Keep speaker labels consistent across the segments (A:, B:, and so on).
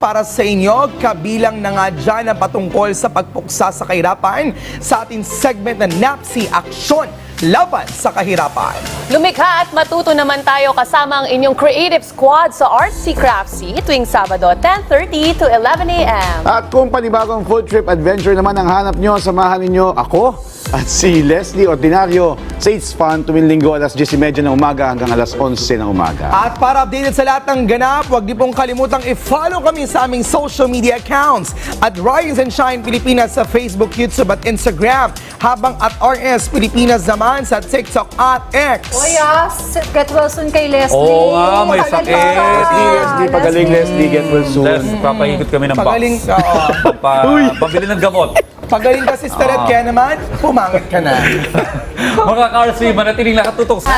A: para sa inyo. Kabilang na nga dyan ang patungkol sa pagpuksa sa kahirapan sa ating segment na NAPSI Aksyon Laban sa Kahirapan.
B: Lumikha at matuto naman tayo kasama ang inyong creative squad sa Artsy Craftsy tuwing Sabado 10:30 to 11 a.m.
C: At kung panibagong food trip adventure naman ang hanap nyo, samahan ninyo ako at si Leslie Ordinario sa It's Fun tuwing Linggo alas 10:30 ng umaga hanggang alas 11 ng umaga.
A: At para updated sa lahat ng ganap, huwag niyo pong kalimutang i-follow kami sa aming social media accounts at Rise and Shine Pilipinas sa Facebook, YouTube at Instagram, habang at RS Pilipinas naman sa TikTok at X.
D: O yes, get well soon kay Leslie.
E: Oo nga, may sakit.
C: Leslie, pagaling Leslie, get well soon.
E: Les, papaikot kami ng box.
A: Pagaling ka.
E: Pabili ng gamot.
A: Pagaling ka, Sister Ed, kaya naman, pumangit ka na.
E: Mga ka-RC, manatiling nakatutok sa...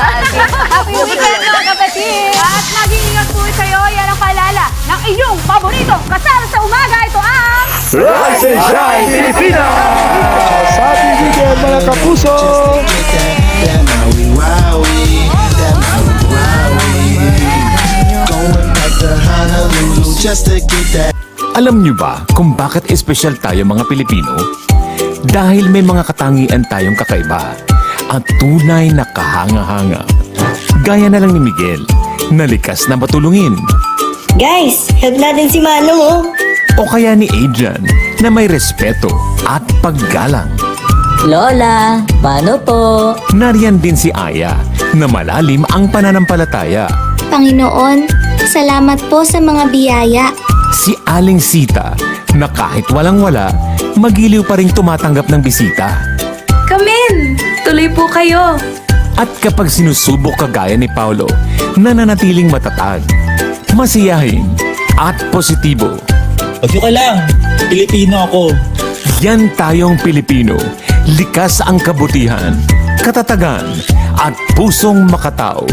D: Happy weekend mga kapatid! At mag-iingat po kayo, yan ang paalala ng inyong paborito kasama sa umaga. Ito ang...
C: Rise and Shine Pilipinas! Happy weekend mga kapuso!
F: Alam niyo ba kung bakit espesyal tayo mga Pilipino? Dahil may mga katangian tayong kakaiba at tunay na kahanga-hanga. Gaya na lang ni Miguel, na likas na matulungin.
G: Guys, help natin si Manong oh.
F: O kaya ni Adrian, na may respeto at paggalang.
G: Lola, paano po?
F: Nariyan din si Aya, na malalim ang pananampalataya.
H: Panginoon, salamat po sa mga biyaya.
F: Si Aling Sita, na kahit walang-wala, magiliw pa rin tumatanggap ng bisita.
G: Come tuloy po kayo.
F: At kapag sinusubok kagaya ni Paulo, nananatiling matatag, masiyahin, at positibo.
I: Pagyo ka lang, Pilipino ako.
F: Yan tayong Pilipino, likas ang kabutihan, katatagan, at pusong makatao.